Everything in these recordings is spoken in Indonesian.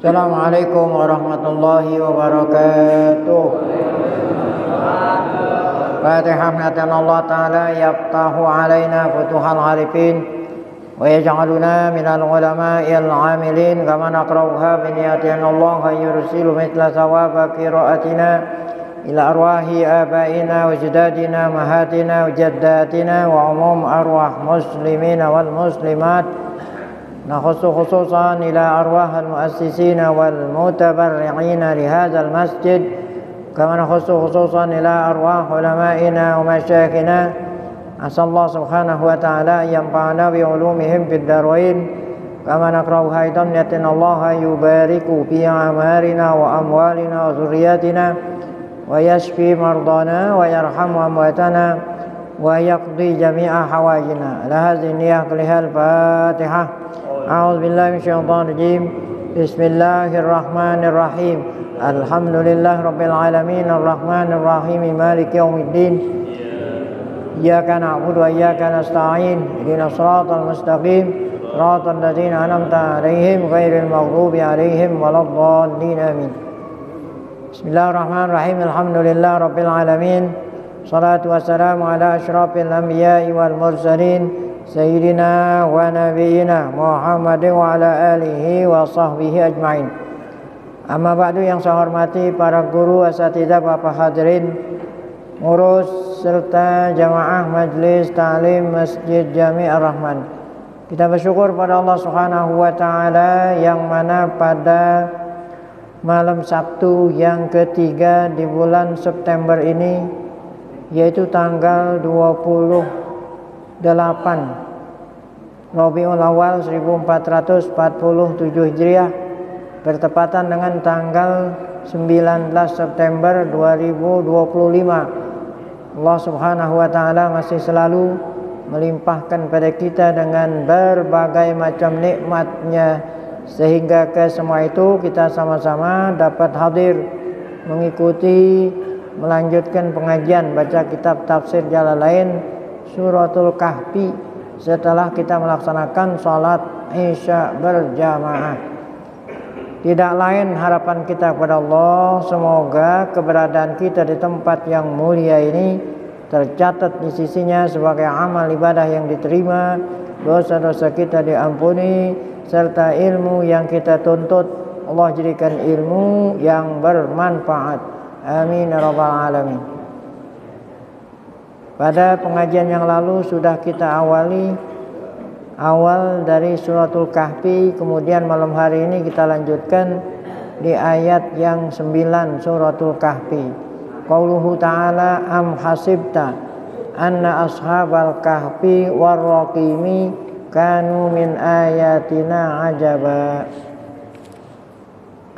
Assalamualaikum warahmatullahi wabarakatuh. Fatihah minatan Allah Ta'ala yaftahu alaina futuhal arifin wa yaj'aluna minal ulama'il amilin kama naqra'uha biniyatin Allah yursilu mithla sawaba qira'atina ila arwahi abaina wa jadadina mahatina wa jaddatina wa umum arwah muslimina wal muslimat نخص خصوصا إلى أرواح المؤسسين والمتبرعين لهذا المسجد كما نخص خصوصا إلى أرواح علمائنا ومشايخنا أسأل الله سبحانه وتعالى أن ينفعنا بعلومهم في الدارين كما نقرأ أيضا أن الله يبارك في أعمارنا وأموالنا وذرياتنا ويشفي مرضانا ويرحم أمواتنا ويقضي جميع حوائجنا. على هذه النية كلها الفاتحة. أعوذ بالله من الشيطان الرجيم. بسم الله الرحمن الرحيم. الحمد لله رب العالمين الرحمن الرحيم مالك يوم الدين إياك نعبد وإياك نستعين اهدنا الصراط المستقيم صراط الذين أنعمت عليهم غير المغضوب عليهم ولا الضالين آمين. بسم الله الرحمن الرحيم. الحمد لله رب العالمين صلاة والسلام على أشرف الأنبياء والمرسلين Sayyidina wa nabiyina Muhammadin wa ala alihi wa sahbihi ajma'in. Amma ba'du, yang saya hormati para guru, asatidzah, bapak hadirin, ngurus serta jamaah majlis ta'lim Masjid Jami' Ar-Rahman. Kita bersyukur pada Allah Subhanahu wa taala yang mana pada malam Sabtu yang ketiga di bulan September ini, yaitu tanggal 28 Rabiul Awal 1447 Hijriah, bertepatan dengan tanggal 19 September 2025. Allah Subhanahu wa taala masih selalu melimpahkan pada kita dengan berbagai macam nikmat-Nya, sehingga ke semua itu kita sama-sama dapat hadir mengikuti melanjutkan pengajian baca kitab tafsir Jalalain Suratul Kahfi setelah kita melaksanakan sholat Isya berjamaah. Tidak lain harapan kita kepada Allah, semoga keberadaan kita di tempat yang mulia ini tercatat di sisinya sebagai amal ibadah yang diterima, dosa-dosa kita diampuni, serta ilmu yang kita tuntut Allah jadikan ilmu yang bermanfaat. Amin ya rabbal alamin. Pada pengajian yang lalu sudah kita awal dari suratul Kahfi, kemudian malam hari ini kita lanjutkan di ayat yang 9 suratul Kahfi. Qauluhu ta'ala am hasibta anna ashabal kahfi warraqimi kanu min ayatina ajaba.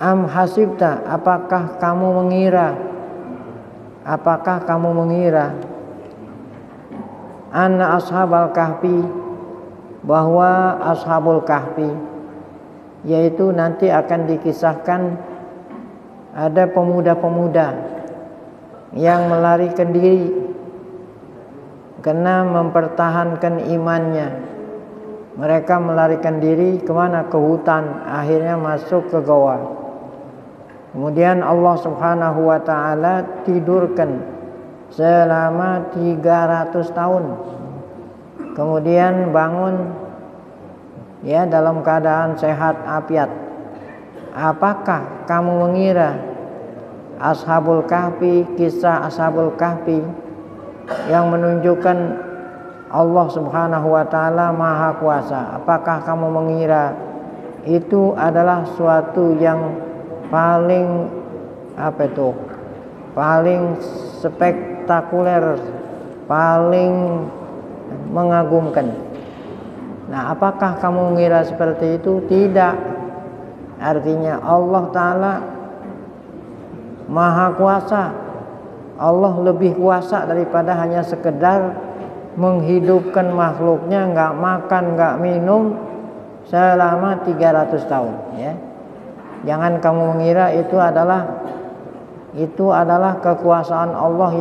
Am hasibta, apakah kamu mengira anna ashabal kahfi, bahwa ashabul kahfi, yaitu nanti akan dikisahkan ada pemuda-pemuda yang melarikan diri karena mempertahankan imannya. Mereka melarikan diri kemana? Ke hutan, akhirnya masuk ke goa. Kemudian Allah Subhanahu wa ta'ala tidurkan selama 300 tahun. Kemudian bangun ya dalam keadaan sehat afiat. Apakah kamu mengira Ashabul Kahfi, kisah Ashabul Kahfi yang menunjukkan Allah Subhanahu wa ta'ala Maha Kuasa, apakah kamu mengira itu adalah suatu yang paling paling spektakuler, paling mengagumkan? Nah, apakah kamu mengira seperti itu? Tidak. Artinya Allah Ta'ala Maha Kuasa. Allah lebih kuasa daripada hanya sekedar menghidupkan makhluknya, nggak makan, nggak minum selama 300 tahun ya. Jangan kamu mengira itu adalah kekuasaan Allah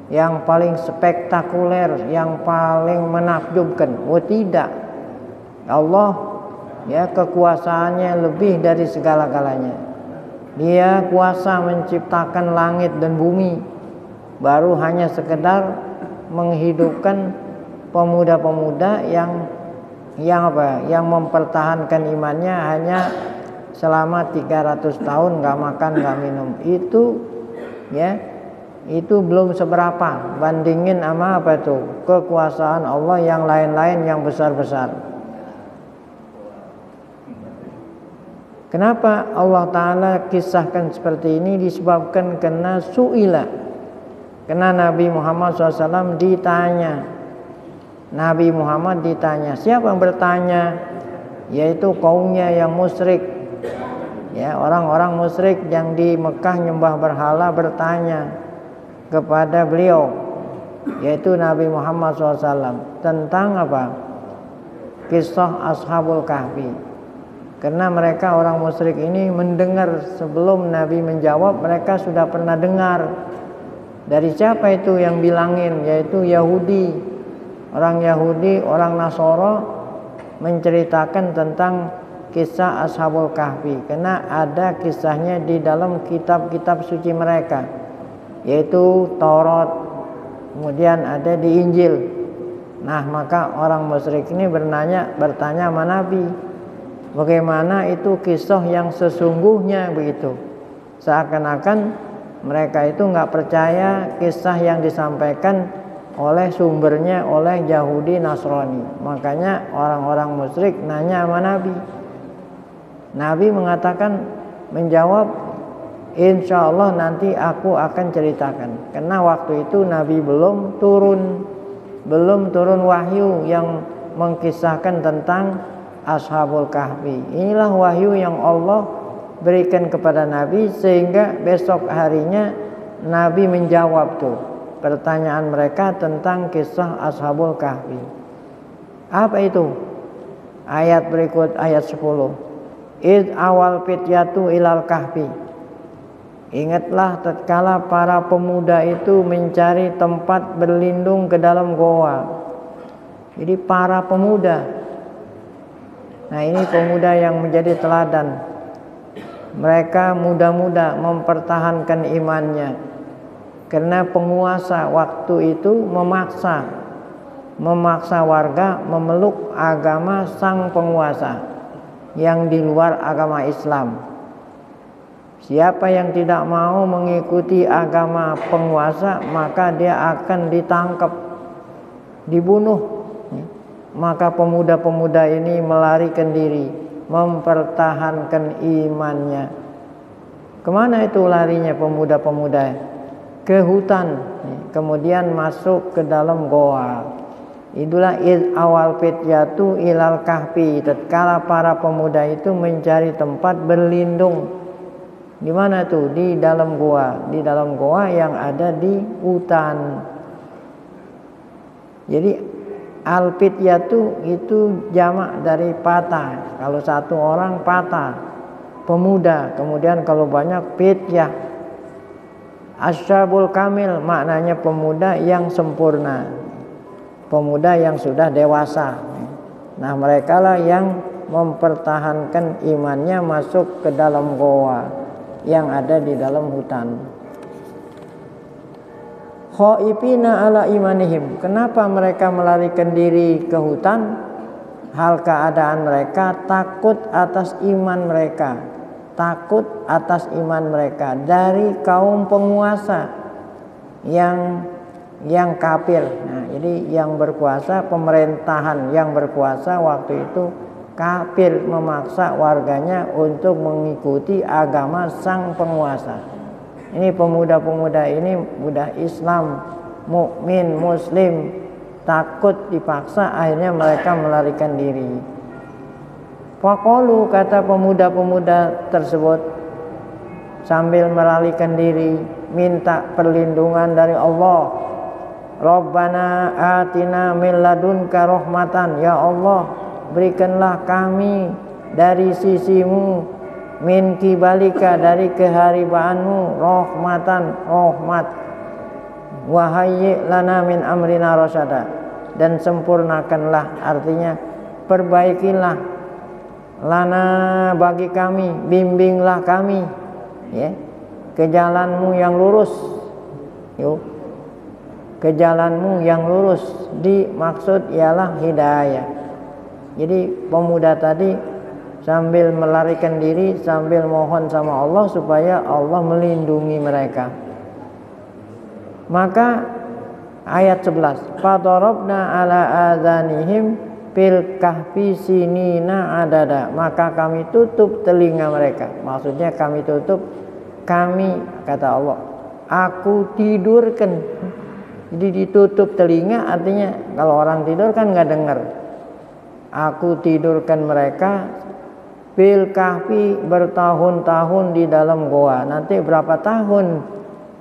yang paling spektakuler, yang paling menakjubkan. Oh tidak. Allah ya kekuasaannya lebih dari segala-galanya. Dia kuasa menciptakan langit dan bumi, baru hanya sekedar menghidupkan pemuda-pemuda yang mempertahankan imannya hanya selama 300 tahun nggak makan nggak minum. Itu belum seberapa bandingin sama kekuasaan Allah yang lain-lain yang besar-besar. Kenapa Allah Ta'ala kisahkan seperti ini? Disebabkan karena karena Nabi Muhammad SAW ditanya. Nabi Muhammad ditanya. Siapa yang bertanya? Yaitu kaumnya yang musyrik. Ya, orang-orang musyrik yang di Mekah nyembah berhala bertanya kepada beliau, yaitu Nabi Muhammad SAW, tentang apa? Kisah Ashabul Kahfi. Karena mereka orang musyrik ini mendengar sebelum Nabi menjawab, mereka sudah pernah dengar. Dari siapa itu yang bilangin? Yaitu Yahudi. Orang Yahudi, orang Nasoro menceritakan tentang kisah Ashabul Kahfi. Karena ada kisahnya di dalam kitab-kitab suci mereka, yaitu Taurat, kemudian ada di Injil. Nah, maka orang musyrik ini bertanya sama Nabi, bagaimana itu kisah yang sesungguhnya begitu. Seakan-akan mereka itu nggak percaya kisah yang disampaikan oleh sumbernya oleh Yahudi Nasrani. Makanya orang-orang musyrik nanya sama Nabi. Nabi menjawab, insya Allah nanti aku akan ceritakan. Karena waktu itu Nabi belum turun wahyu yang mengkisahkan tentang Ashabul Kahfi. Inilah wahyu yang Allah berikan kepada Nabi, sehingga besok harinya Nabi menjawab pertanyaan mereka tentang kisah Ashabul Kahfi. Apa itu? Ayat berikut, ayat 10. Id awal fityatu ilal kahfi. Ingatlah tatkala para pemuda itu mencari tempat berlindung ke dalam goa. Jadi para pemuda. Nah, ini pemuda yang menjadi teladan. Mereka muda-muda mempertahankan imannya. Karena penguasa waktu itu memaksa warga memeluk agama sang penguasa yang di luar agama Islam. Siapa yang tidak mau mengikuti agama penguasa, maka dia akan ditangkap, dibunuh. Maka pemuda-pemuda ini melarikan diri, mempertahankan imannya. Kemana itu larinya pemuda-pemuda? Ke hutan, kemudian masuk ke dalam goa. Itulah awal fityatu ilal kahfi. Tatkala para pemuda itu mencari tempat berlindung. Di mana tuh? Di dalam goa. Di dalam goa yang ada di hutan. Jadi al-fityatu itu jamak dari pata. Kalau satu orang pata. pemuda. Kemudian kalau banyak fityah. Asyabul kamil maknanya pemuda yang sempurna, pemuda yang sudah dewasa. Nah, mereka lah yang mempertahankan imannya masuk ke dalam goa yang ada di dalam hutan. Khaifina ala imanihim. Kenapa mereka melarikan diri ke hutan? Hal keadaan mereka takut atas iman mereka. Takut atas iman mereka dari kaum penguasa yang kafir. Nah, jadi yang berkuasa, pemerintahan yang berkuasa waktu itu kafir, memaksa warganya untuk mengikuti agama sang penguasa. Ini pemuda-pemuda ini muda Islam, mukmin, muslim, takut dipaksa, akhirnya mereka melarikan diri. Faqalu, kata pemuda-pemuda tersebut sambil melarikan diri, minta perlindungan dari Allah. Rabbana atina min ladunka rahmatan. Ya Allah, berikanlah kami dari sisimu, min kibalika, dari keharibaanmu, rahmatan, rahmat. Wa hayyi lana min amrina rasyada, dan sempurnakanlah, artinya perbaikilah, lana bagi kami, bimbinglah kami, ya, ke jalanmu yang lurus. Yuk, ke jalanmu yang lurus, dimaksud ialah hidayah. Jadi pemuda tadi sambil melarikan diri, sambil mohon sama Allah supaya Allah melindungi mereka. Maka ayat 11, fadarabna ala adzanihim fil kahfi sinina adada, maka kami tutup telinga mereka. Maksudnya kami tutup, kami, kata Allah, aku tidurkan. Jadi ditutup telinga artinya kalau orang tidur kan nggak dengar. Aku tidurkan mereka fil kahfi, bertahun-tahun di dalam goa. Nanti berapa tahun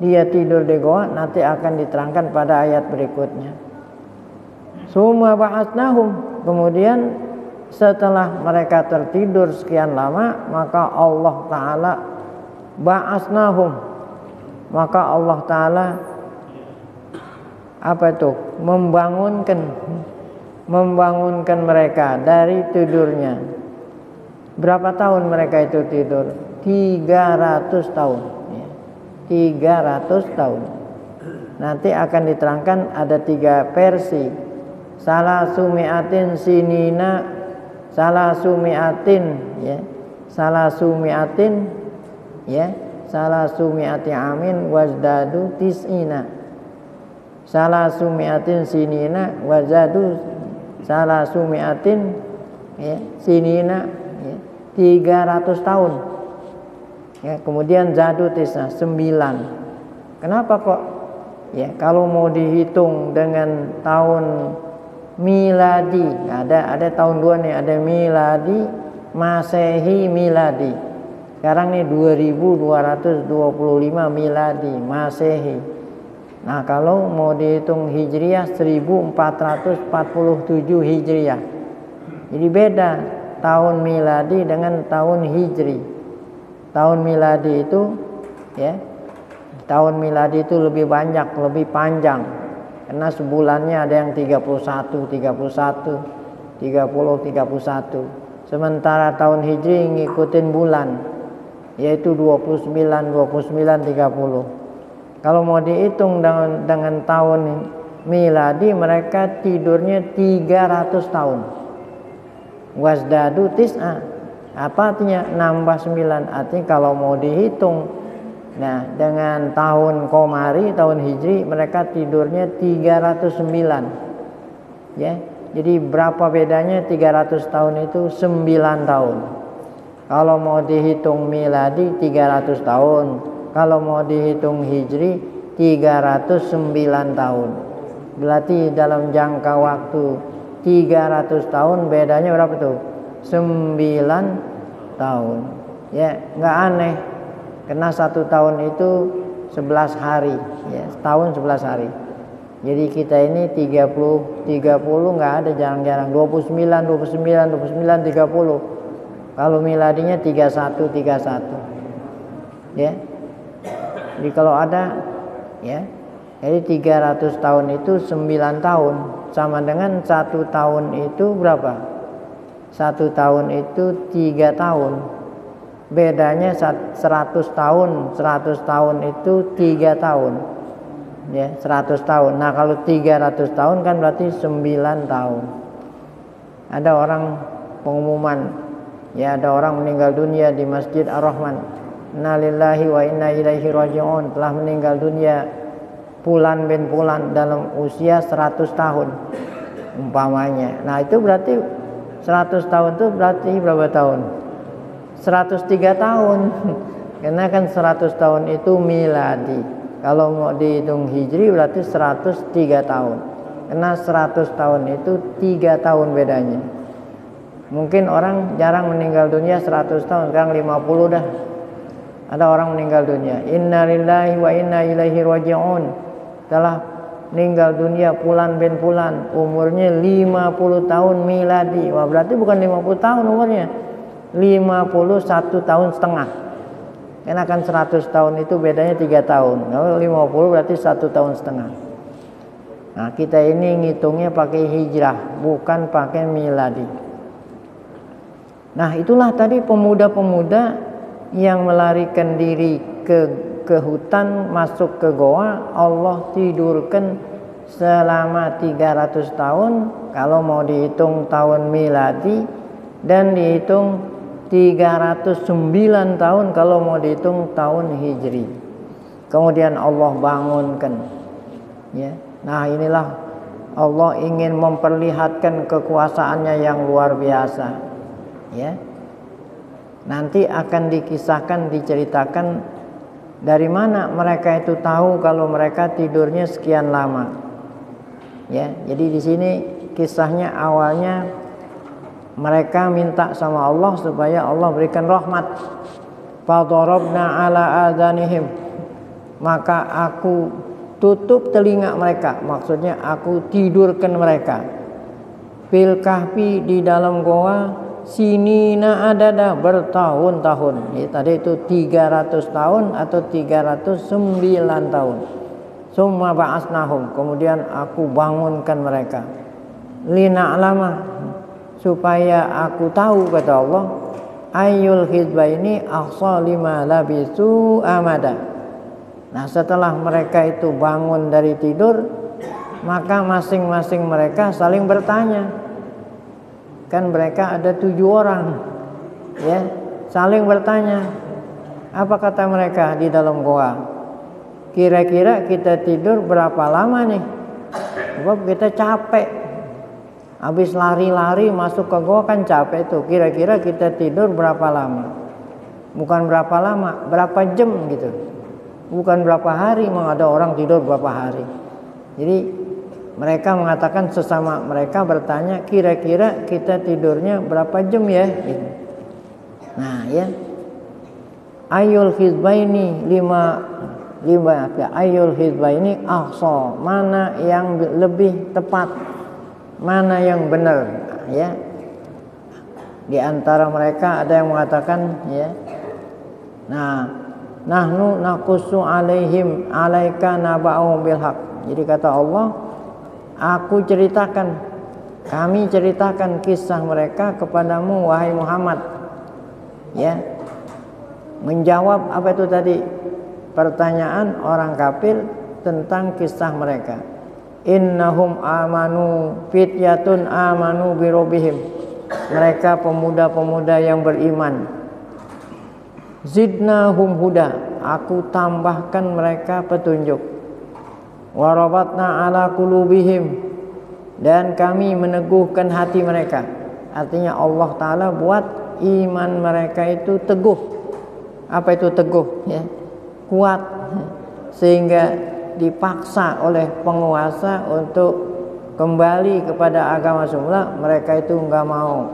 dia tidur di goa nanti akan diterangkan pada ayat berikutnya. Summa ba'atsnahum, kemudian setelah mereka tertidur sekian lama, maka Allah Ta'ala ba'atsnahum, maka Allah Ta'ala membangunkan mereka dari tidurnya. Berapa tahun mereka itu tidur? 300 tahun, ya. 300 tahun. Nanti akan diterangkan ada 3 versi. Salasumiatin sinina, salasumiatin, ya, salasumiatin, ya, salasumiati amin wazdadu tis'ina, salasumiatin sinina wazadu salasumiatin, ya, sinina, ya, 300 tahun, ya. Kemudian zadu tis'na, 9. Kenapa kok, ya, kalau mau dihitung dengan tahun miladi, ada tahun 2 nih, ada miladi, masehi, miladi. Sekarang nih 2225 miladi, masehi. Nah, kalau mau dihitung hijriah 1447 hijriah. Jadi beda tahun miladi dengan tahun hijri. Tahun miladi itu, ya, tahun miladi itu lebih banyak, lebih panjang. Karena sebulannya ada yang 31, 31. Sementara tahun hijri ngikutin bulan, yaitu 29, 30. Kalau mau dihitung dengan tahun miladi, mereka tidurnya 300 tahun. Wasdadu tis'a, apa artinya? Nambah 9. Artinya kalau mau dihitung, nah, dengan tahun Qamari, tahun Hijri, mereka tidurnya 309. Ya. Jadi berapa bedanya? 300 tahun itu 9 tahun. Kalau mau dihitung miladi 300 tahun. Kalau mau dihitung Hijri 309 tahun. Berarti dalam jangka waktu 300 tahun bedanya berapa tuh? 9 tahun. Ya, nggak aneh. Karena 1 tahun itu 11 hari, ya, setahun 11 hari. Jadi kita ini 30 nggak ada, jarang-jarang. 29, 30. Kalau miladinya 31 ya. Jadi kalau ada ya, jadi 300 tahun itu 9 tahun, sama dengan 1 tahun itu berapa? 1 tahun itu 3 tahun. Bedanya 100 tahun. 100 tahun itu 3 tahun. Ya, 100 tahun. Nah, kalau 300 tahun kan berarti 9 tahun. Ada orang pengumuman, ya, ada orang meninggal dunia di Masjid Ar-Rahman. Innalillahi wa inna ilaihi raji'un, telah meninggal dunia Fulan bin Fulan dalam usia 100 tahun umpamanya. Nah, itu berarti 100 tahun itu berarti berapa tahun? 103 tahun. Karena kan 100 tahun itu miladi. Kalau mau dihitung hijri berarti 103 tahun. Karena 100 tahun itu 3 tahun bedanya. Mungkin orang jarang meninggal dunia 100 tahun, sekarang 50 dah. Ada orang meninggal dunia. Innalillahi wa inna ilaihi raji'un. Telah meninggal dunia Fulan bin Fulan, umurnya 50 tahun miladi. Wah, berarti bukan 50 tahun umurnya, 51 tahun setengah. Karena kan 100 tahun itu bedanya 3 tahun. Kalau 50 berarti 1 tahun setengah. Nah, kita ini ngitungnya pakai hijrah, bukan pakai miladi. Nah, itulah tadi pemuda-pemuda yang melarikan diri ke hutan, masuk ke goa. Allah tidurkan selama 300 tahun kalau mau dihitung tahun miladi, dan dihitung 309 tahun kalau mau dihitung tahun hijri. Kemudian Allah bangunkan, ya. Nah, inilah Allah ingin memperlihatkan kekuasaannya yang luar biasa, ya. Nanti akan dikisahkan, diceritakan dari mana mereka itu tahu kalau mereka tidurnya sekian lama. Ya, jadi di sini kisahnya awalnya mereka minta sama Allah supaya Allah berikan rahmat. Fadarabna ala adhanihim, maka aku tutup telinga mereka, maksudnya aku tidurkan mereka. Fil kahfi, di dalam goa, sinina adada, bertahun-tahun. Ya, tadi itu 300 tahun atau 309 tahun. Summa ba'asnahum, kemudian aku bangunkan mereka. Lina'lama, supaya aku tahu, kata Allah, ayyul hizbaini ahsa lima labisu amada. Nah, setelah mereka itu bangun dari tidur, maka masing-masing mereka saling bertanya. Kan mereka ada 7 orang, ya, saling bertanya. Apa kata mereka di dalam goa? Kira-kira kita tidur berapa lama nih? Sebab kita capek, habis lari-lari masuk ke goa kan capek tuh. Kira-kira kita tidur berapa lama? Bukan berapa lama, berapa jam gitu. Bukan berapa hari, memang ada orang tidur berapa hari. Jadi mereka mengatakan sesama mereka, bertanya, kira-kira kita tidurnya berapa jam ya? Gitu. Nah, ya, ayul hizbaini lima ayul hizbaini ahsa, mana yang lebih tepat, mana yang benar, ya. Di antara mereka ada yang mengatakan, ya, nah, nahnu naqussu alaihim alaika naba'u bil haq. Jadi kata Allah, kami ceritakan kisah mereka kepadamu wahai Muhammad, ya. Menjawab apa itu tadi? Pertanyaan orang kafir tentang kisah mereka. Innahum amanu, fityatun amanu bi rabbihim. Mereka pemuda-pemuda yang beriman. Zidnahum huda, aku tambahkan mereka petunjuk. Warabatna ala qulubihim, dan kami meneguhkan hati mereka. Artinya Allah Ta'ala buat iman mereka itu teguh. Apa itu teguh? Ya, kuat, sehingga dipaksa oleh penguasa untuk kembali kepada agama semula. Mereka itu enggak mau.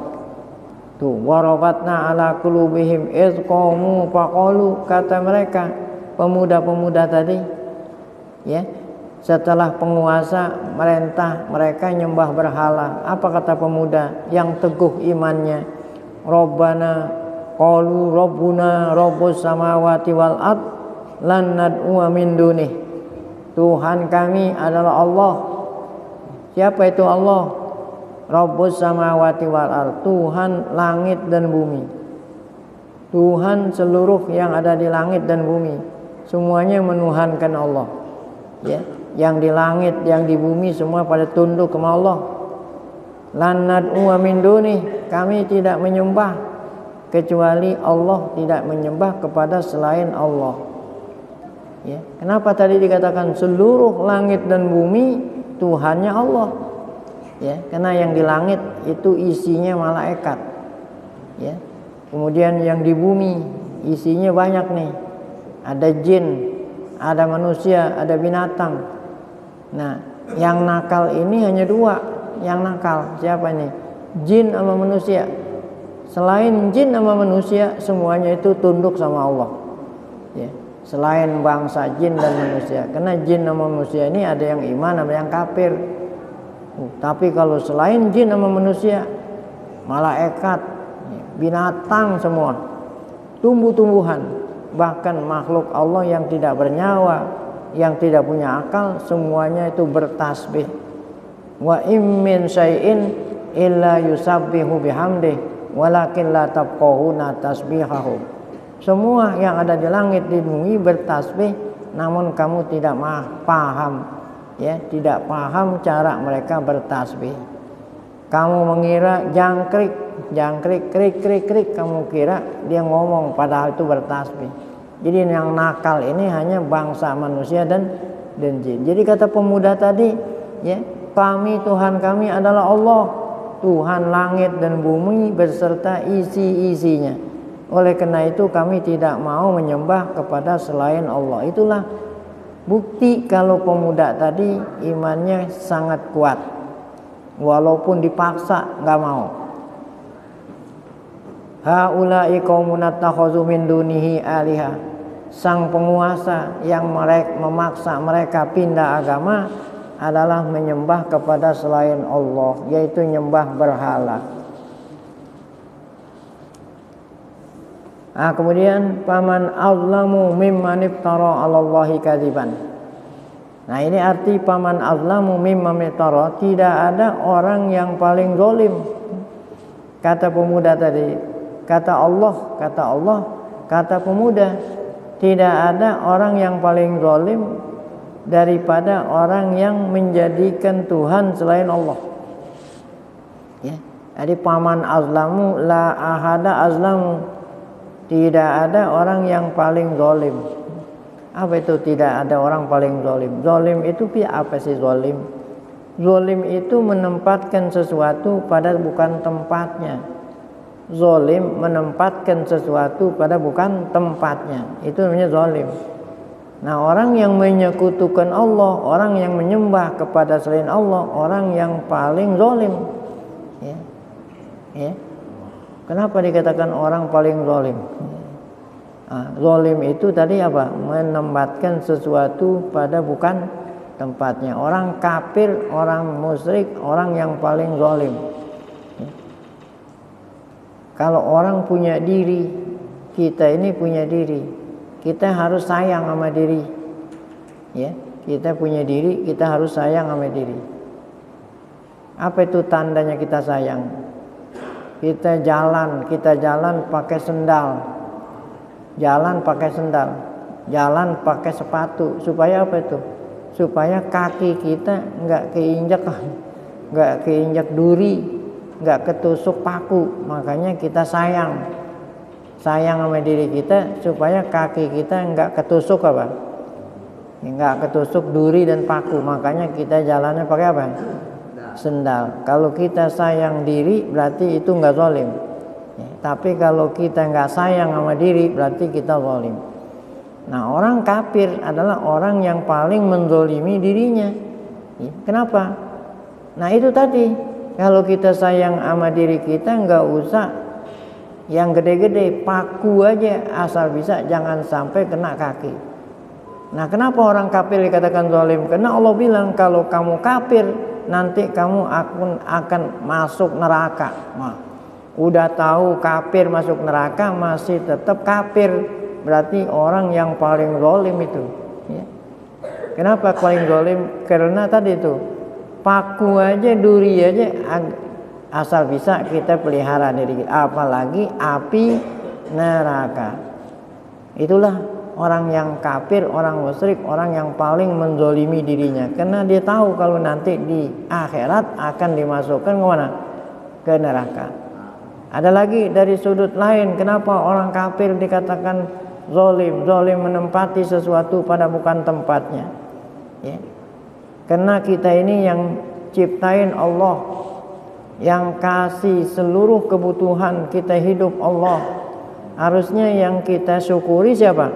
Tuh, warabatna ala qulubihim iz qamu faqalu, kata mereka pemuda-pemuda tadi, ya. Setelah penguasa merintah mereka nyembah berhala, apa kata pemuda yang teguh imannya? Rabbana qalu rabbuna rabbus samawati wal ard lan nad'u min dunih. Tuhan kami adalah Allah. Siapa itu Allah? Rabbus samawati wal ard, Tuhan langit dan bumi. Tuhan seluruh yang ada di langit dan bumi, semuanya menuhankan Allah. Ya, yang di langit, yang di bumi semua pada tunduk kepada Allah. Lan nad'u min dunih, kami tidak menyembah kecuali Allah, tidak menyembah kepada selain Allah. Ya, kenapa tadi dikatakan seluruh langit dan bumi Tuhannya Allah? Ya, karena yang di langit itu isinya malaikat. Ya. Kemudian yang di bumi isinya banyak nih. Ada jin, ada manusia, ada binatang. Nah, yang nakal ini hanya dua. Yang nakal siapa nih? Jin sama manusia. Selain jin sama manusia, semuanya itu tunduk sama Allah. Ya. Selain bangsa jin dan manusia. Karena jin sama manusia ini ada yang iman, ada yang kafir. Tapi kalau selain jin sama manusia, malaikat, binatang semua, tumbuh-tumbuhan, bahkan makhluk Allah yang tidak bernyawa, yang tidak punya akal, semuanya itu bertasbih. Wa im min syai'in illa yusabbihu bihamdih walakin la tafqahuna tasbihahum. Semua yang ada di langit di bumi bertasbih, namun kamu tidak paham, ya, tidak paham cara mereka bertasbih. Kamu mengira jangkrik, krik, kamu kira dia ngomong padahal itu bertasbih. Jadi yang nakal ini hanya bangsa manusia dan jin. Jadi kata pemuda tadi, ya, kami, Tuhan kami adalah Allah, Tuhan langit dan bumi beserta isi-isinya. Oleh karena itu kami tidak mau menyembah kepada selain Allah. Itulah bukti kalau pemuda tadi imannya sangat kuat, walaupun dipaksa nggak mau. Haula'i qaumun attakhazu min dunihi aliha. Sang penguasa yang memaksa mereka pindah agama adalah menyembah kepada selain Allah, yaitu nyembah berhala. Kemudian paman azlamu mimman iftara 'alallahi kadziban. Nah, ini arti paman azlamu mimman iftara, tidak ada orang yang paling zalim. Kata pemuda tadi, kata Allah, kata pemuda, tidak ada orang yang paling zalim daripada orang yang menjadikan Tuhan selain Allah. Ya, jadi paman azlamu la ahada azlamu. Tidak ada orang yang paling zalim. Apa itu tidak ada orang paling zalim? Zalim itu apa sih zalim? Zalim itu menempatkan sesuatu pada bukan tempatnya. Zalim menempatkan sesuatu pada bukan tempatnya. Itu namanya zalim. Nah, orang yang menyekutukan Allah, orang yang menyembah kepada selain Allah, orang yang paling zalim. Ya. Ya. Kenapa dikatakan orang paling zalim? Zalim itu tadi apa? Menempatkan sesuatu pada bukan tempatnya. Orang kafir, orang musyrik, orang yang paling zalim. Kalau orang punya diri, kita ini punya diri, kita harus sayang sama diri. Ya, kita punya diri, kita harus sayang sama diri. Apa itu tandanya kita sayang? Kita jalan pakai sendal, jalan pakai sepatu, supaya apa itu? Supaya kaki kita nggak keinjak duri, nggak ketusuk paku. Makanya kita sayang sama diri kita supaya kaki kita nggak ketusuk apa? Nggak ketusuk duri dan paku. Makanya kita jalannya pakai apa? Sendal. Kalau kita sayang diri berarti itu nggak zalim. Tapi kalau kita nggak sayang sama diri berarti kita zalim. Nah, orang kafir adalah orang yang paling menzalimi dirinya. Kenapa? Nah, itu tadi, kalau kita sayang sama diri kita nggak usah yang gede-gede, paku aja asal bisa, jangan sampai kena kaki. Nah, kenapa orang kafir dikatakan zalim? Karena Allah bilang kalau kamu kafir nanti kamu akan masuk neraka. Nah, udah tahu kafir masuk neraka masih tetap kafir, berarti orang yang paling zalim itu. Ya. Kenapa paling zalim? Karena tadi itu paku aja, duri aja, asal bisa kita pelihara diri kita, apalagi api neraka. Itulah orang yang kafir, orang musyrik, orang yang paling menzolimi dirinya, karena dia tahu kalau nanti di akhirat akan dimasukkan ke mana? Ke neraka. Ada lagi dari sudut lain, kenapa orang kafir dikatakan zolim? Zolim menempati sesuatu pada bukan tempatnya. Ya. Karena kita ini yang ciptain Allah, yang kasih seluruh kebutuhan kita hidup Allah. Harusnya yang kita syukuri siapa?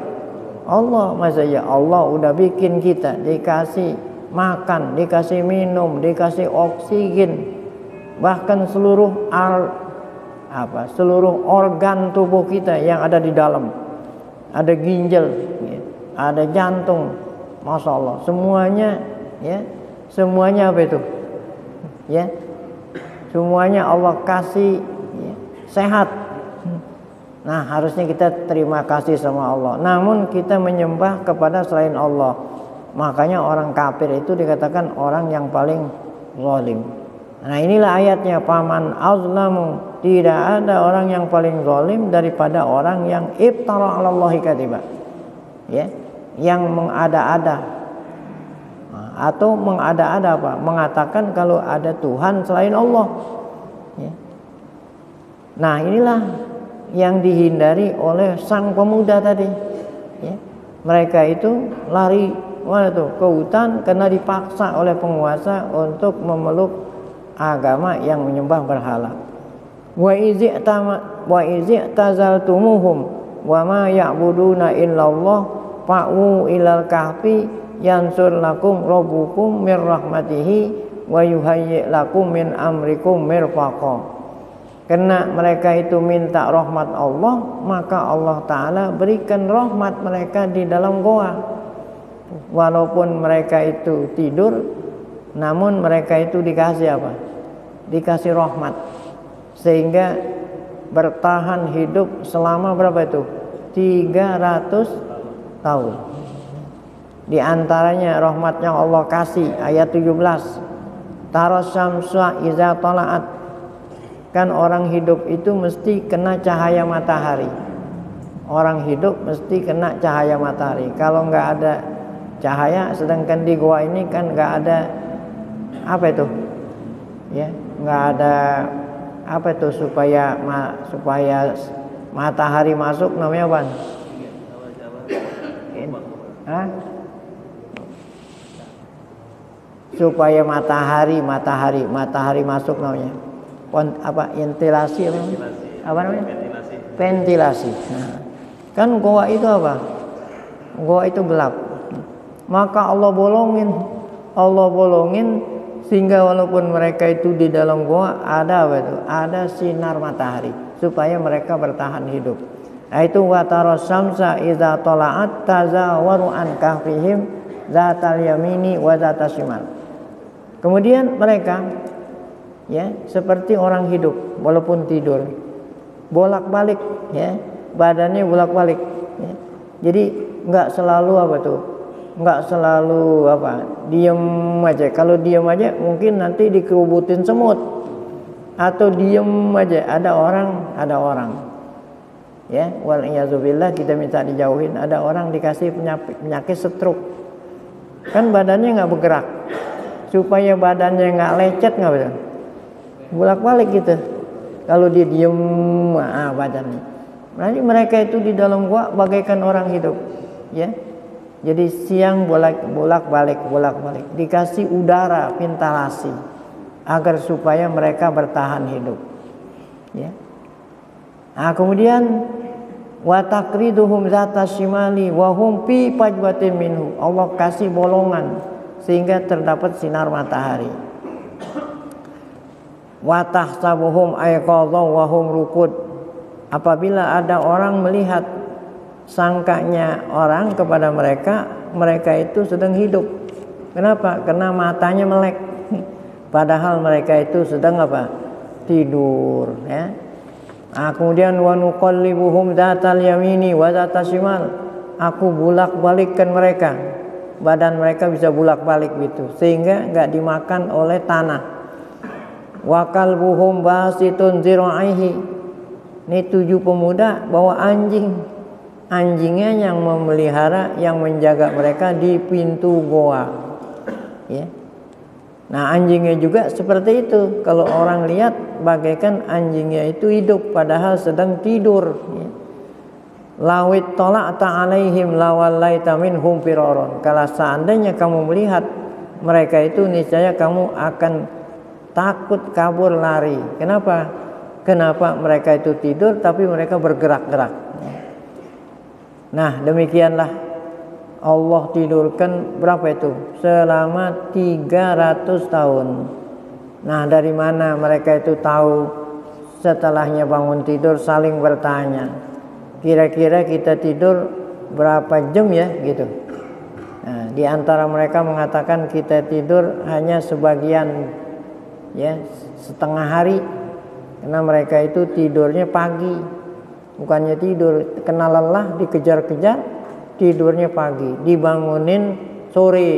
Allah. Masa ya Allah udah bikin kita dikasih makan, dikasih minum, dikasih oksigen, bahkan seluruh seluruh organ tubuh kita yang ada di dalam, ada ginjal, ada jantung, masya Allah, semuanya, ya, semuanya apa itu, ya, semuanya Allah kasih, ya, sehat. Nah, harusnya kita terima kasih sama Allah. Namun kita menyembah kepada selain Allah. Makanya orang kafir itu dikatakan orang yang paling zalim. Nah, inilah ayatnya, paman azlamu, tidak ada orang yang paling zalim daripada orang yang iftara 'alallahi kadziba. Ya, yang mengada-ada. Atau mengada-ada apa? Mengatakan kalau ada Tuhan selain Allah. Ya. Nah, inilah yang dihindari oleh sang pemuda tadi. Ya. Mereka itu lari ke hutan karena dipaksa oleh penguasa untuk memeluk agama yang menyembah berhala. Wa izi'tazaltumuhum wa ma ya'buduna illallah fa'u ilal kahfi yansur lakum rabbukum mir rahmatihi wa yuhayyi lakum min amrikum mirfaqa. Karena mereka itu minta rahmat Allah, maka Allah Ta'ala berikan rahmat mereka di dalam goa. Walaupun mereka itu tidur, namun mereka itu dikasih apa? Dikasih rahmat, sehingga bertahan hidup selama berapa itu? 300 tahun. Di antaranya rahmatnya Allah kasih ayat 17. Taras syamsa iza tala'at. Kan orang hidup itu mesti kena cahaya matahari. Orang hidup mesti kena cahaya matahari. Kalau nggak ada cahaya, sedangkan di gua ini kan nggak ada apa itu? Ya, nggak ada apa itu supaya matahari masuk, namanya apa? Hah? Supaya matahari masuk namanya. Apa? Ventilasi apa namanya? Apa namanya? Ventilasi. Nah, kan goa itu apa? Goa itu gelap. Maka Allah bolongin sehingga walaupun mereka itu di dalam goa ada apa itu? Ada sinar matahari supaya mereka bertahan hidup. Nah, itu wa taras syamsa idza tala'at tazawaru an kahfihim zatal yamini wa zatas shimal. Kemudian mereka, ya, seperti orang hidup walaupun tidur, bolak-balik, ya, badannya bolak-balik, ya. Jadi nggak selalu apa tuh, nggak selalu apa, diem aja. Kalau diem aja mungkin nanti dikerubutin semut, atau diem aja ada orang, ya, wal iyazubillah, kita minta dijauhin. Ada orang dikasih penyakit stroke, kan badannya nggak bergerak, supaya badannya nggak lecet, nggak betul, bolak-balik gitu. Kalau dia diem, badannya. Nanti mereka itu di dalam gua bagaikan orang hidup, ya. Jadi siang bolak-balik, dikasih udara ventilasi agar supaya mereka bertahan hidup, ya. Nah, kemudian wa taqriduhum zatas shimali wa hum fi fajwatin minhu. Allah kasih bolongan sehingga terdapat sinar matahari. Wa tahsabuhum ayqadha wa hum rukud. Apabila ada orang melihat, sangkanya orang kepada mereka itu sedang hidup. Kenapa? Karena matanya melek. Padahal mereka itu sedang apa? Tidur, ya. Kemudian wa nuqallibuhum dzatal yamini wa dzatas shimal. Aku bulak-balikkan mereka. Badan mereka bisa bulak-balik gitu sehingga enggak dimakan oleh tanah. Wa kalbuhum basitun zira'ihi. Ini 7 pemuda bawa anjing. Anjingnya yang memelihara, yang menjaga mereka di pintu goa. Ya. Nah, anjingnya juga seperti itu. Kalau orang lihat bagaikan anjingnya itu hidup padahal sedang tidur. Ya. Lawit tola'ta alaihim lawallaita minhum firaron. Kalau seandainya kamu melihat mereka itu, niscaya kamu akan takut kabur lari. Kenapa? Kenapa mereka itu tidur tapi mereka bergerak-gerak. Nah, demikianlah Allah tidurkan berapa itu? Selama 300 tahun. Nah, dari mana mereka itu tahu? Setelahnya bangun tidur saling bertanya. Kira-kira kita tidur berapa jam ya gitu. Nah, di antara mereka mengatakan kita tidur hanya sebagian, ya, setengah hari. Karena mereka itu tidurnya pagi. Bukannya tidur, kena lelah dikejar-kejar. Tidurnya pagi, dibangunin sore,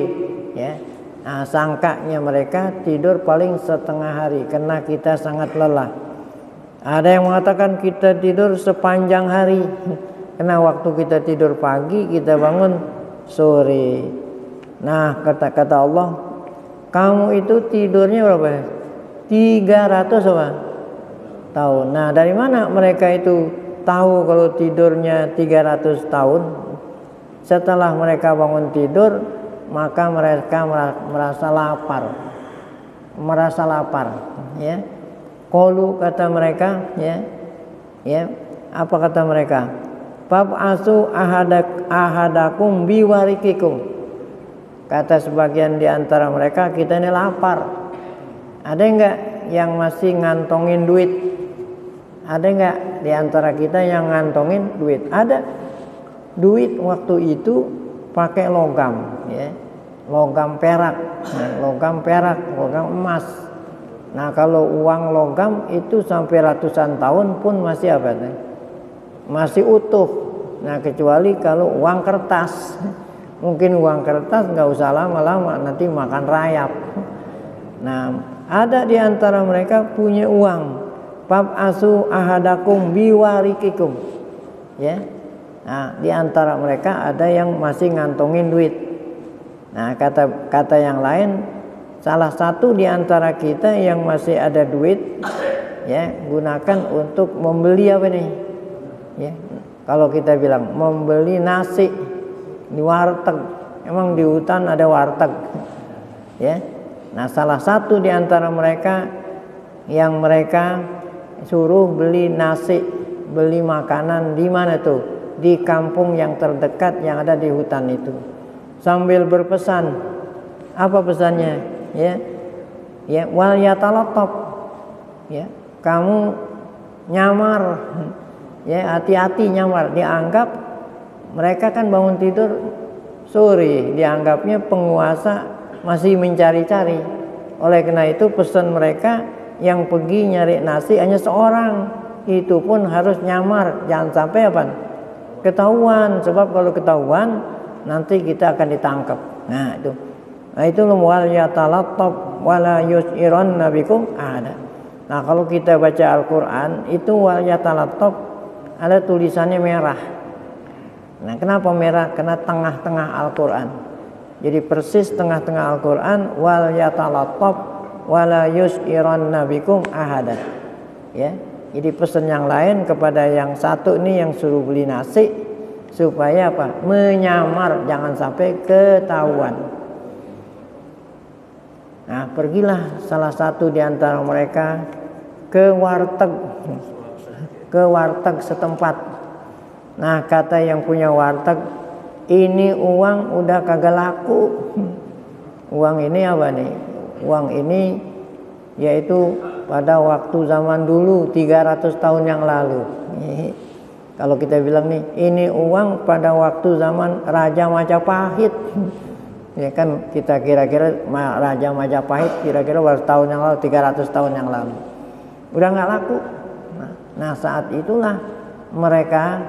ya. Nah, sangkanya mereka tidur paling setengah hari karena kita sangat lelah. Ada yang mengatakan kita tidur sepanjang hari karena waktu kita tidur pagi kita bangun sore. Nah, kata Allah, kamu itu tidurnya berapa? 300 apa? tahun. Nah, dari mana mereka itu tahu kalau tidurnya 300 tahun? Setelah mereka bangun tidur, maka mereka merasa lapar. Merasa lapar, ya. Qalu, kata mereka, ya. Ya, apa kata mereka? Fab'asu ahadakum biwarikikum. Kata sebagian di antara mereka, kita ini lapar. Ada enggak yang masih ngantongin duit? Ada enggak di antara kita yang ngantongin duit? Ada. Duit waktu itu pakai logam, ya, logam perak, logam emas. Nah, kalau uang logam itu sampai ratusan tahun pun masih apa? Masih utuh. Nah, kecuali kalau uang kertas, mungkin uang kertas nggak usah lama-lama, nanti makan rayap. Nah, ada di antara mereka punya uang. Fab'asu ahadakum biwarikikum, ya. Nah, di antara mereka ada yang masih ngantongin duit. Nah, kata yang lain, salah satu di antara kita yang masih ada duit, ya, gunakan untuk membeli apa nih? Ya, kalau kita bilang membeli nasi di warteg, emang di hutan ada warteg, ya. Nah, salah satu di antara mereka yang mereka suruh beli nasi, beli makanan di mana tuh? Di kampung yang terdekat yang ada di hutan itu, sambil berpesan. Apa pesannya? Ya, ya, wal yatalattab, ya, kamu nyamar, ya, hati-hati nyamar. Dianggap mereka kan bangun tidur sore, dianggapnya penguasa masih mencari-cari. Oleh karena itu pesan mereka yang pergi nyari nasi hanya seorang, itu pun harus nyamar, jangan sampai apa? Ketahuan, sebab kalau ketahuan nanti kita akan ditangkap. Nah, itu. Nah, itu wal yatalattab wala yus'iranna bikum ada. Nah, kalau kita baca Al-Qur'an itu wal yatalattab ada tulisannya merah. Nah, kenapa merah? Karena tengah-tengah Al-Qur'an. Jadi persis tengah-tengah Al-Qur'an wal yatalattab wala yus'iranna bikum ahada. Ya. Jadi pesan yang lain kepada yang satu ini yang suruh beli nasi supaya apa? Menyamar, jangan sampai ketahuan. Nah, pergilah salah satu di antara mereka ke warteg setempat. Nah, kata yang punya warteg, ini uang udah kagak laku. Uang ini apa nih? Uang ini yaitu pada waktu zaman dulu 300 tahun yang lalu. Kalau kita bilang nih, ini uang pada waktu zaman Raja Majapahit. Ya kan, kita kira-kira Raja Majapahit kira-kira tahun yang lalu, 300 tahun yang lalu. Udah nggak laku. Nah, Nah saat itulah mereka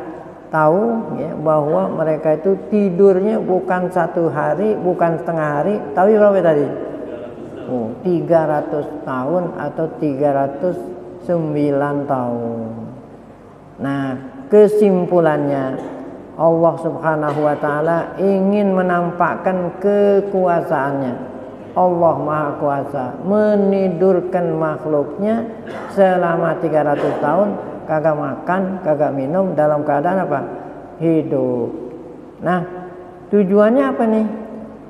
tahu ya, bahwa mereka itu tidurnya bukan 1 hari, bukan setengah hari, tapi berapa tadi? 300 tahun atau 309 tahun. Nah kesimpulannya, Allah subhanahu wa ta'ala ingin menampakkan kekuasaannya. Allah maha kuasa menidurkan makhluknya selama 300 tahun, kagak makan, kagak minum, dalam keadaan apa? Hidup. Nah, tujuannya apa nih?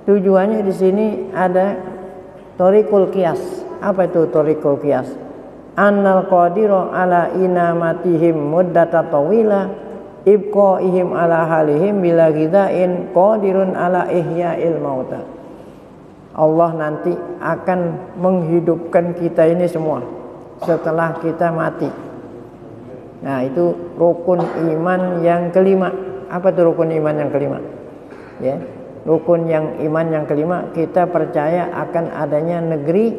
Tujuannya di sini ada thoriqul qiyas. Apa itu thoriqul qiyas? Annal qadiru ala inamatihim muddata tawila ibqaihim ala halihim bila ghidain qadirun ala ihya'il mauta. Allah nanti akan menghidupkan kita ini semua setelah kita mati. Nah itu rukun iman yang kelima. Apa itu rukun iman yang kelima? Ya, rukun iman yang kelima, kita percaya akan adanya negeri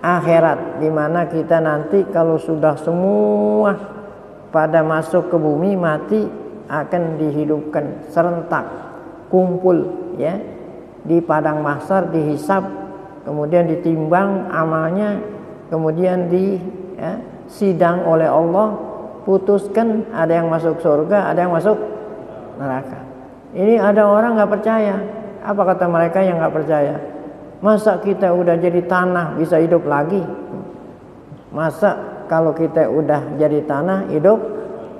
akhirat, di mana kita nanti kalau sudah semua pada masuk ke bumi mati akan dihidupkan serentak, kumpul ya di padang mahsyar, dihisab, kemudian ditimbang amalnya, kemudian sidang oleh Allah, putuskan ada yang masuk surga, ada yang masuk neraka. Ini ada orang nggak percaya. Apa kata mereka yang nggak percaya? Masa kita udah jadi tanah bisa hidup lagi? Masa kalau kita udah jadi tanah hidup?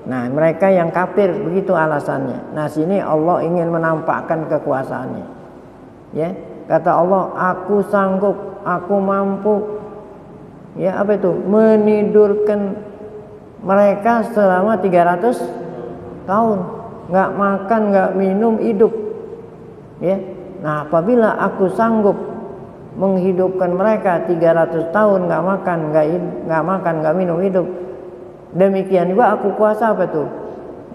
Nah mereka yang kafir begitu alasannya. Nah sini Allah ingin menampakkan kekuasaannya. Ya, kata Allah, aku sanggup, aku mampu. Ya, apa itu? Menidurkan mereka selama 300 tahun, nggak makan, nggak minum, hidup. Ya, nah apabila aku sanggup menghidupkan mereka 300 tahun nggak makan, nggak minum, hidup. Demikian juga aku kuasa apa itu?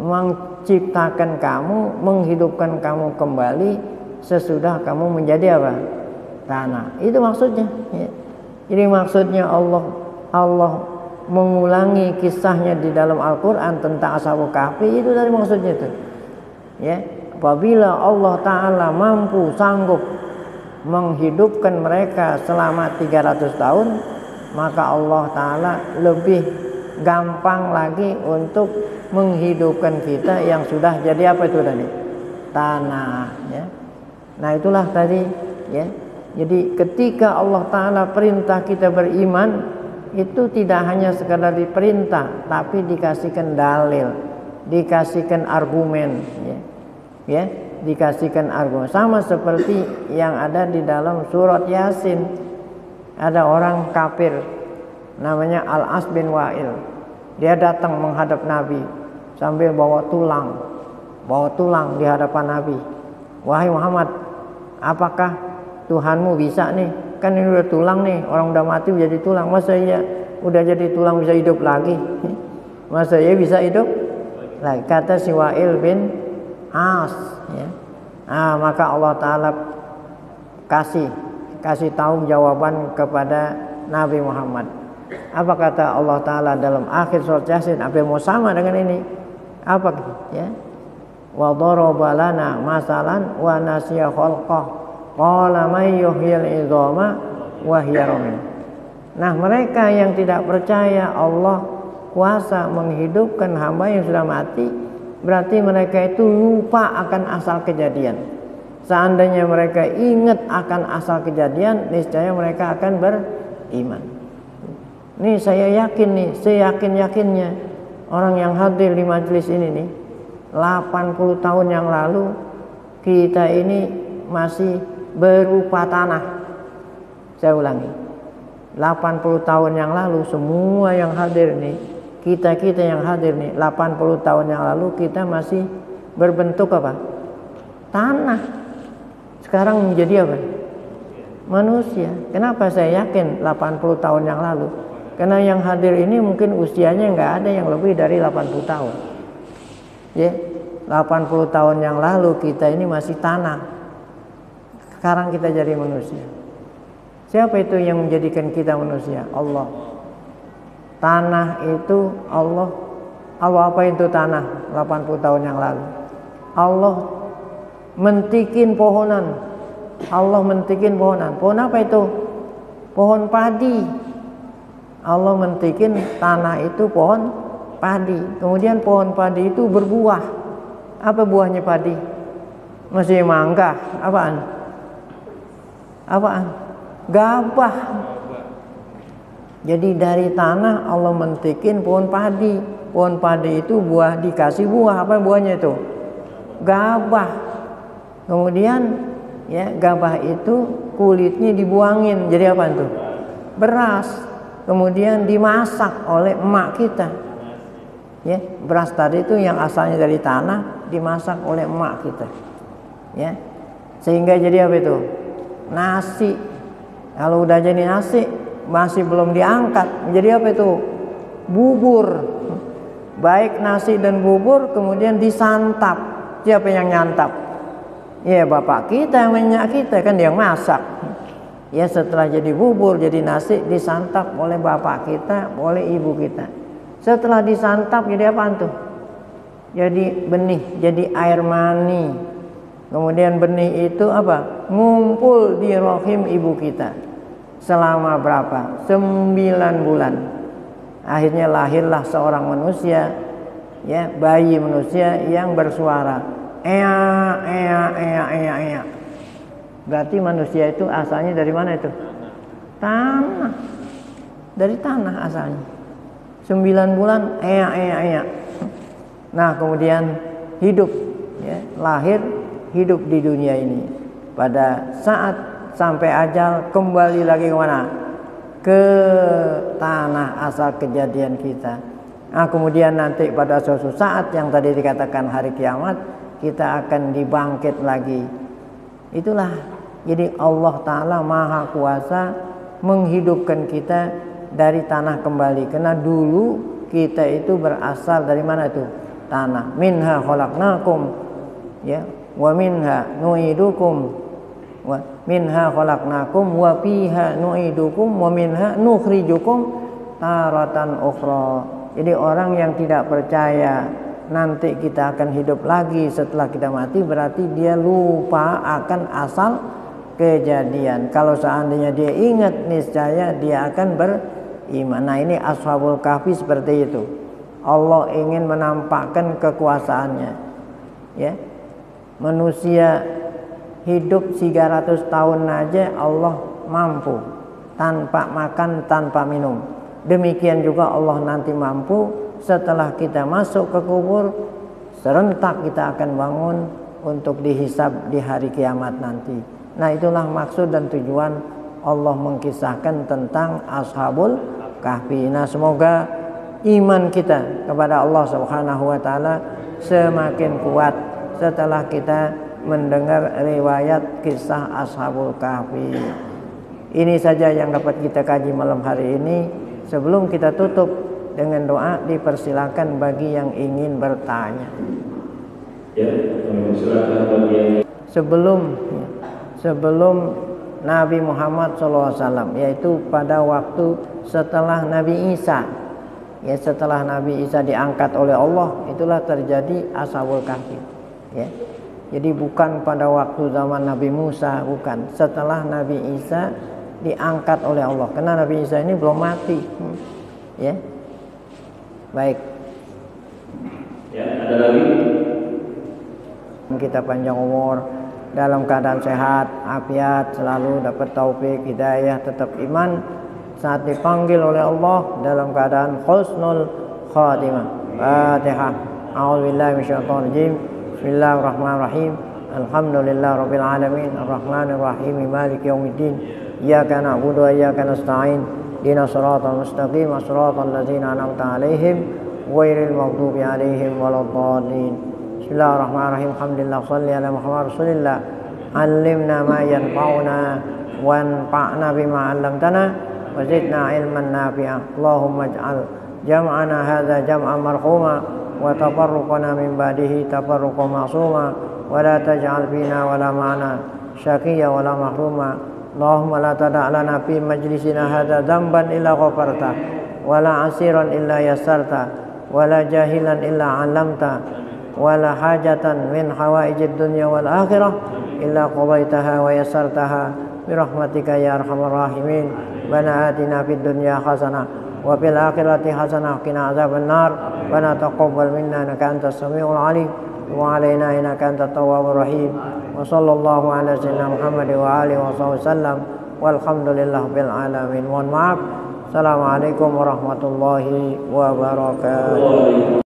Menciptakan kamu, menghidupkan kamu kembali sesudah kamu menjadi apa? Tanah. Itu maksudnya ya. Jadi maksudnya Allah mengulangi kisahnya di dalam Al-Quran tentang Ashabul Kahfi, itu dari maksudnya itu ya. Apabila Allah Ta'ala mampu, sanggup menghidupkan mereka selama 300 tahun, maka Allah Ta'ala lebih gampang lagi untuk menghidupkan kita yang sudah jadi apa itu tadi? Tanah ya. Nah itulah tadi ya. Jadi ketika Allah Ta'ala perintah kita beriman, itu tidak hanya sekadar diperintah, tapi dikasihkan dalil, dikasihkan argumen ya, dikasihkan argumen. Sama seperti yang ada di dalam surat Yasin. Ada orang kafir namanya Al-As bin Wa'il. Dia datang menghadap Nabi sambil bawa tulang di hadapan Nabi. Wahai Muhammad, apakah Tuhanmu bisa nih? Kan ini udah tulang nih, orang udah mati jadi tulang. Masa iya udah jadi tulang bisa hidup lagi? Masa iya bisa hidup lagi? Kata si Wa'il bin As ya. Maka Allah Ta'ala kasih tahu jawaban kepada Nabi Muhammad. Apa kata Allah Ta'ala dalam akhir surat Yasin? Apa yang mau sama dengan ini? Apa ya? Wa daraba lana masalan wa nasiya khalqah qala may yuhyil idhama wa hiya ramim. Nah mereka yang tidak percaya Allah kuasa menghidupkan hamba yang sudah mati, berarti mereka itu lupa akan asal kejadian. Seandainya mereka ingat akan asal kejadian, niscaya mereka akan beriman. Nih saya yakin nih, seyakin-yakinnya orang yang hadir di majelis ini nih, 80 tahun yang lalu kita ini masih berupa tanah. Saya ulangi, 80 tahun yang lalu semua yang hadir nih, kita yang hadir nih, 80 tahun yang lalu kita masih berbentuk apa? Tanah. Sekarang menjadi apa? Manusia. Kenapa saya yakin 80 tahun yang lalu? Karena yang hadir ini mungkin usianya nggak ada yang lebih dari 80 tahun. Ya, 80 tahun yang lalu kita ini masih tanah. Sekarang kita jadi manusia. Siapa itu yang menjadikan kita manusia? Allah. Tanah itu Allah Allah apa itu tanah 80 tahun yang lalu? Allah mentikin pohonan. Allah mentikin pohonan. Pohon apa itu? Pohon padi. Allah mentikin tanah itu pohon padi. Kemudian pohon padi itu berbuah. Apa buahnya padi? Masih mangga. Apaan? Apaan? Gabah. Jadi dari tanah Allah mentikin pohon padi. Pohon padi itu buah, dikasih buah. Apa buahnya itu? Gabah. Kemudian ya, gabah itu kulitnya dibuangin. Jadi apa itu? Beras. Kemudian dimasak oleh emak kita. Ya, beras tadi itu yang asalnya dari tanah dimasak oleh emak kita. Ya. Sehingga jadi apa itu? Nasi. Kalau udah jadi nasi, masih belum diangkat, menjadi apa itu? Bubur. Baik nasi dan bubur kemudian disantap. Siapa yang nyantap? Ya bapak kita, yang minyak kita, kan dia yang masak. Ya setelah jadi bubur, jadi nasi, disantap oleh bapak kita, oleh ibu kita. Setelah disantap jadi apa tuh? Jadi benih, jadi air mani. Kemudian benih itu apa? Ngumpul di rahim ibu kita. Selama berapa? 9 bulan. Akhirnya lahirlah seorang manusia, ya, bayi manusia yang bersuara ea. Berarti manusia itu asalnya dari mana itu? Tanah. Dari tanah asalnya. 9 bulan ea. Nah, kemudian hidup, ya, lahir, hidup di dunia ini. Pada saat sampai ajal kembali lagi ke mana? Ke tanah asal kejadian kita. Nah, kemudian nanti pada suatu saat yang tadi dikatakan hari kiamat, kita akan dibangkit lagi. Itulah, jadi Allah Ta'ala Maha Kuasa menghidupkan kita dari tanah kembali. Karena dulu kita itu berasal dari mana itu? Tanah. Minha khalaqnakum, ya, wa minha nu'idukum, wa minha khalaqnakum wa fiha nu'idukum wa minha nukhrijukum taratan ukhra. Jadi orang yang tidak percaya nanti kita akan hidup lagi setelah kita mati, berarti dia lupa akan asal kejadian. Kalau seandainya dia ingat, niscaya dia akan beriman. Nah, ini Ashabul Kahfi seperti itu. Allah ingin menampakkan kekuasaannya, ya. Manusia hidup 300 tahun aja Allah mampu, tanpa makan, tanpa minum. Demikian juga Allah nanti mampu setelah kita masuk ke kubur, serentak kita akan bangun untuk dihisab di hari kiamat nanti. Nah, itulah maksud dan tujuan Allah mengkisahkan tentang Ashabul Kahfi. Nah, semoga iman kita kepada Allah Subhanahu wa taala semakin kuat setelah kita mendengar riwayat kisah Ashabul Kahfi. Ini saja yang dapat kita kaji malam hari ini. Sebelum kita tutup dengan doa, dipersilakan bagi yang ingin bertanya. Sebelum Nabi Muhammad SAW, yaitu pada waktu setelah Nabi Isa, ya, setelah Nabi Isa diangkat oleh Allah, itulah terjadi Ashabul Kahfi, ya. Jadi bukan pada waktu zaman Nabi Musa, bukan. Setelah Nabi Isa diangkat oleh Allah, karena Nabi Isa ini belum mati, ya. Baik. Ya, ada lagi. Kita panjang umur, dalam keadaan sehat, afiat, selalu dapat taufik, hidayah, tetap iman saat dipanggil oleh Allah dalam keadaan husnul khatimah. Fatihah. A'udzubillahi minasyaitonir rajim. Bismillahirrahmanirrahim. Alhamdulillahirabbil alamin, arrahmanir rahim, maliki yaumiddin. Iyyaka na'budu wa iyyaka nasta'in. Ihdinas siratal mustaqim, siratal ladzina an'amta 'alaihim ghairil maghdubi 'alaihim waladdallin. Bismillahirrahmanirrahim. Alhamdulillah, shalli ala Muhammad rasulillah. 'Allimna ma yanfa'una wanfa'na bima 'allamtana wa zidna 'ilman nafi'a. Allahumma ij'al jam'ana hadza jam'an marhuma wa tafarruqana min ba'dihi tafarruqan ma'suma wa la taj'al fina wa la ma'ana syaqiyya wa la mahruma. Allahumma la tada' lana fi majlisina hadza dhanban illa ghafarta wa la 'asiran illa yassarta ولا جاهلا إلا علمته ولا حاجة من حوائج الدنيا والآخرة إلا قضيتها ويسرتها برحمتك يا أرحم الراحمين. ربنا آتنا في الدنيا حسنة وفي الآخرة حسنة وقنا عذاب النار. ربنا تقبل منا إنك أنت السميع العليم وعلينا إنك أنت التواب الرحيم. وصلى الله على سيدنا محمد وآله وصحبه وسلم والحمد لله بالعالمين. Mohon maaf. Assalamualaikum warahmatullahi wabarakatuh.